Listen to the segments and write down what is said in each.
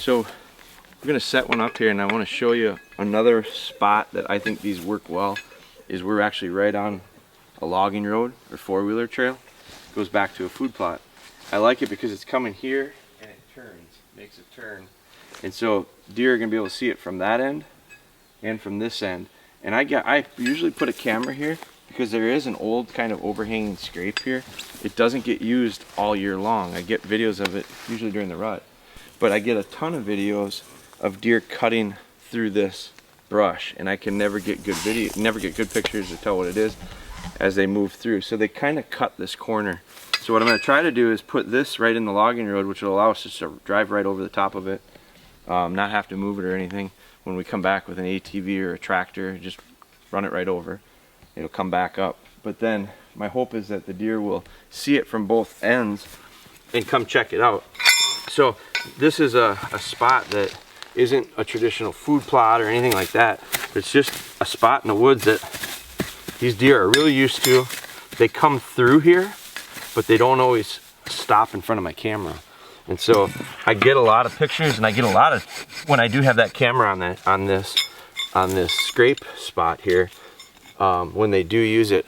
So we're gonna set one up here, and I want to show you another spot that I think these work well. Is we're actually right on a logging road or four-wheeler trail. It goes back to a food plot. I like it because it's coming here and it turns, makes a turn, and so deer are gonna be able to see it from that end and from this end. And I usually put a camera here because there is an old kind of overhanging scrape here. It doesn't get used all year long. I get videos of it usually during the rut, but I get a ton of videos of deer cutting through this brush, and I can never get good pictures to tell what it is as they move through. So they kind of cut this corner. So what I'm going to try to do is put this right in the logging road, which will allow us just to drive right over the top of it, not have to move it or anything. When we come back with an ATV or a tractor, just run it right over. It'll come back up. But then my hope is that the deer will see it from both ends and come check it out. So this is a spot that isn't a traditional food plot or anything like that. It's just a spot in the woods that these deer are really used to. They come through here, but they don't always stop in front of my camera. And so I get a lot of pictures, and I get a lot of, when I do have that camera on this scrape spot here, when they do use it,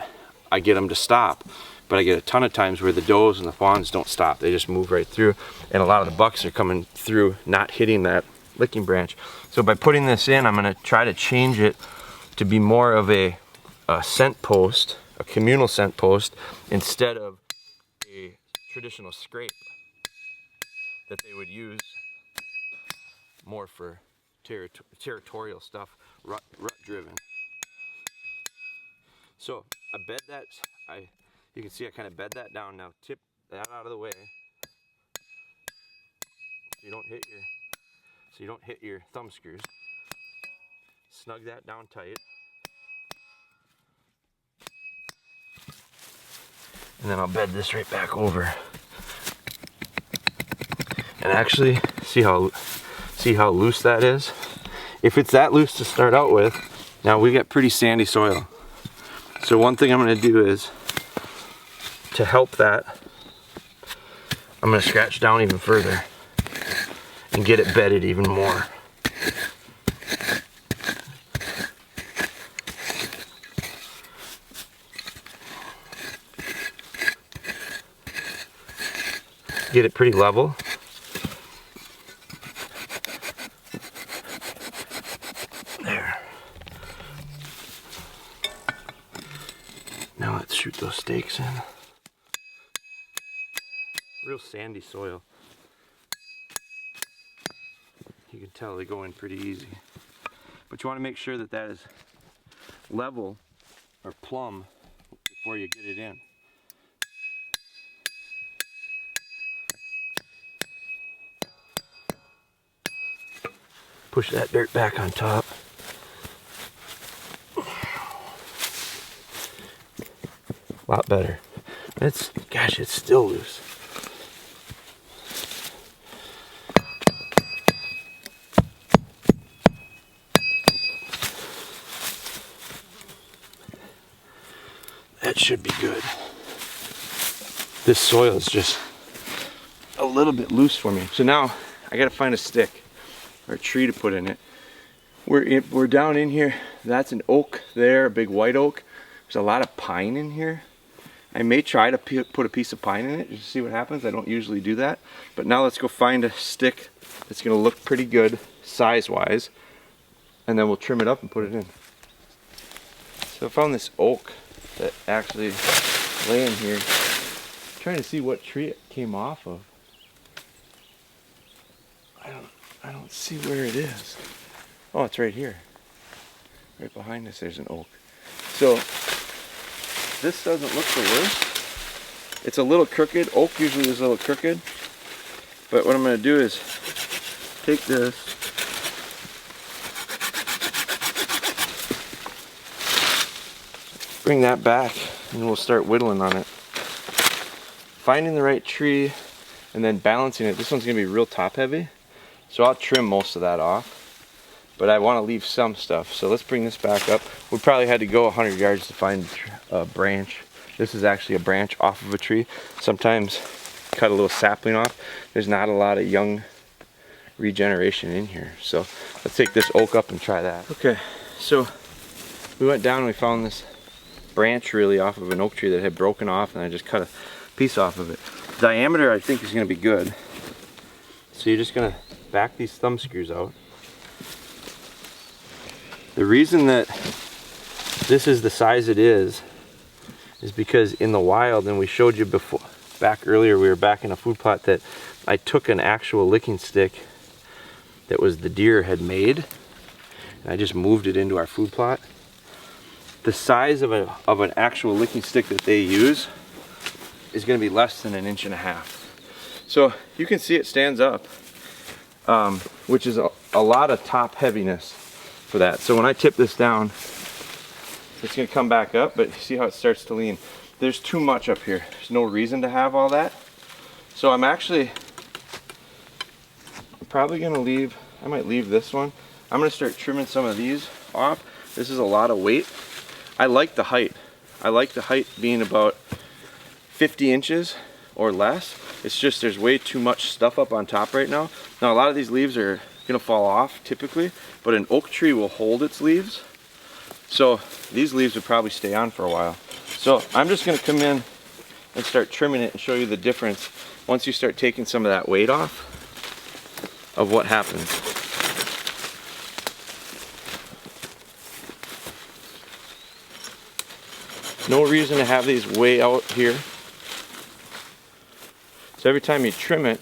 I get them to stop. But I get a ton of times where the does and the fawns don't stop. They just move right through, and a lot of the bucks are coming through, not hitting that licking branch. So by putting this in, I'm gonna try to change it to be more of a scent post, a communal scent post, instead of a traditional scrape that they would use more for territorial stuff, rut driven. So I bed that, you can see I kind of bed that down now. Tip that out of the way so you don't hit your thumb screws. Snug that down tight. And then I'll bed this right back over. And actually, see how loose that is? If it's that loose to start out with, now we got pretty sandy soil. So one thing I'm gonna do is, to help that, I'm gonna scratch down even further and get it bedded even more. Get it pretty level. There. Now let's shoot those stakes in. Real sandy soil. You can tell they go in pretty easy. But you want to make sure that that is level or plumb before you get it in. Push that dirt back on top. A lot better. Gosh, it's still loose. That should be good. This soil is just a little bit loose for me. So now I gotta find a stick or a tree to put in it. We're down in here. That's an oak there, a big white oak. There's a lot of pine in here. I may try to put a piece of pine in it just to see what happens. I don't usually do that. But now let's go find a stick that's gonna look pretty good size-wise, and then we'll trim it up and put it in. So I found this oak that actually laying here. I'm trying to see what tree it came off of. I don't see where it is. Oh, it's right here. Right behind us there's an oak. So this doesn't look the worst. It's a little crooked. Oak usually is a little crooked. But what I'm going to do is take this, bring that back, and we'll start whittling on it. Finding the right tree and then balancing it. This one's going to be real top heavy. So I'll trim most of that off, but I want to leave some stuff. So let's bring this back up. We probably had to go 100 yards to find a branch. This is actually a branch off of a tree. Sometimes cut a little sapling off. There's not a lot of young regeneration in here. So let's take this oak up and try that. Okay, so we went down and we found this branch really off of an oak tree that had broken off, and I just cut a piece off of it. Diameter I think is going to be good. So you're just going to back these thumb screws out. The reason that this is the size it is because in the wild, and we showed you before, back earlier, we were back in a food plot that I took an actual licking stick that was the deer had made, and I just moved it into our food plot. The size of an actual licking stick that they use is going to be less than 1.5 inches. So you can see it stands up, which is a lot of top heaviness for that. So when I tip this down, it's going to come back up, but see how it starts to lean. There's too much up here. There's no reason to have all that. So I'm probably going to leave, I might leave this one. I'm going to start trimming some of these off. This is a lot of weight. I like the height. I like the height being about 50 inches or less. It's just there's way too much stuff up on top right now. Now a lot of these leaves are going to fall off typically, but an oak tree will hold its leaves. So these leaves would probably stay on for a while. So I'm just going to come in and start trimming it and show you the difference once you start taking some of that weight off of what happens. No reason to have these way out here. So every time you trim it, it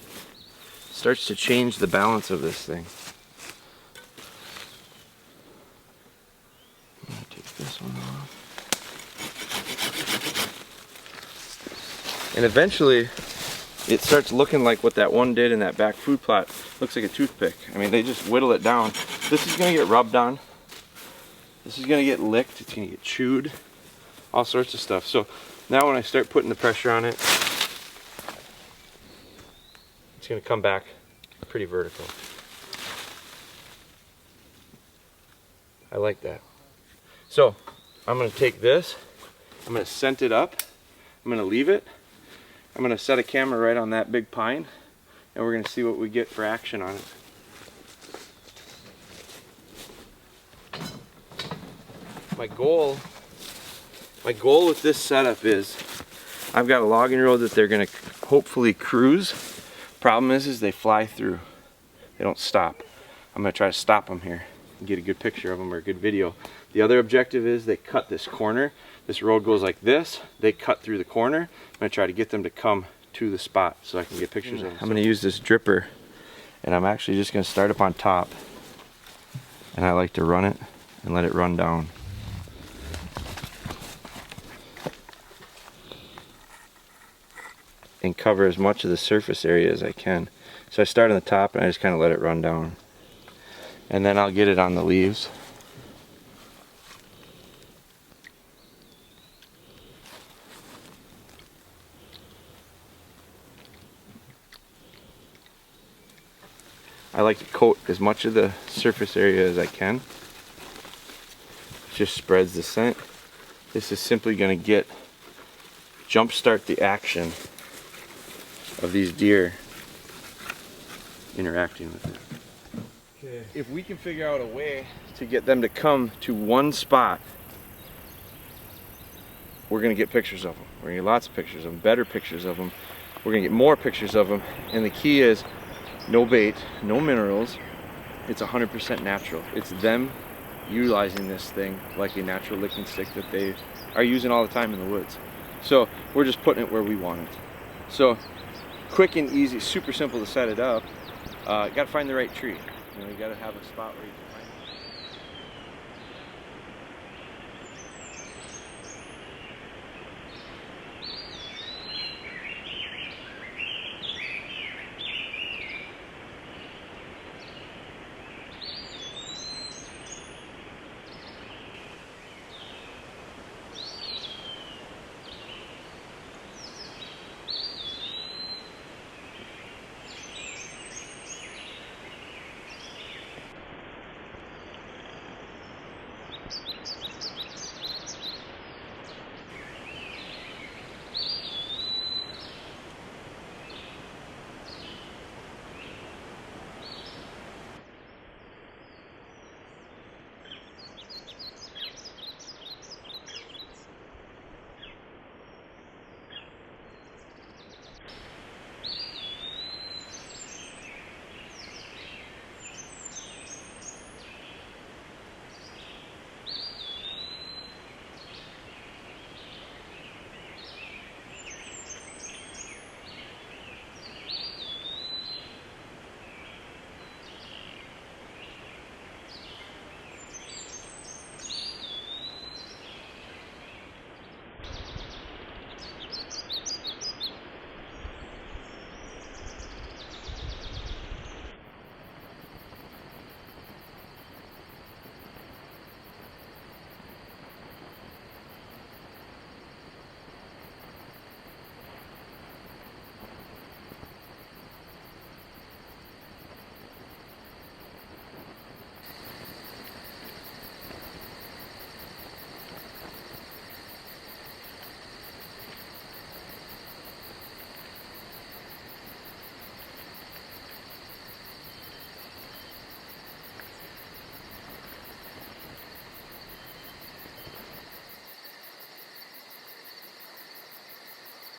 starts to change the balance of this thing. I'm gonna take this one off. And eventually, it starts looking like what that one did in that back food plot. Looks like a toothpick. I mean, they just whittle it down. This is gonna get rubbed on. This is gonna get licked. It's gonna get chewed. All sorts of stuff. So now when I start putting the pressure on it, it's going to come back pretty vertical. I like that. So I'm going to take this, I'm going to scent it up, I'm going to leave it, I'm going to set a camera right on that big pine, and we're going to see what we get for action on it. My goal with this setup is I've got a logging road that they're going to hopefully cruise. Problem is they fly through. They don't stop. I'm going to try to stop them here and get a good picture of them or a good video. The other objective is they cut this corner. This road goes like this. They cut through the corner. I'm going to try to get them to come to the spot so I can get pictures of them. I'm going to use this dripper, and I'm actually just going to start up on top, and I like to run it and let it run down. And cover as much of the surface area as I can. So I start on the top and I just kind of let it run down. And then I'll get it on the leaves. I like to coat as much of the surface area as I can. It just spreads the scent. This is simply going to jumpstart the action of these deer interacting with it. Okay. If we can figure out a way to get them to come to one spot, we're going to get pictures of them. We're going to get lots of pictures of them, better pictures of them. We're going to get more pictures of them. And the key is no bait, no minerals. It's 100% natural. It's them utilizing this thing like a natural licking stick that they are using all the time in the woods. So we're just putting it where we want it. So quick and easy, super simple to set it up. Got to find the right tree. You know, you got to have a spot where you can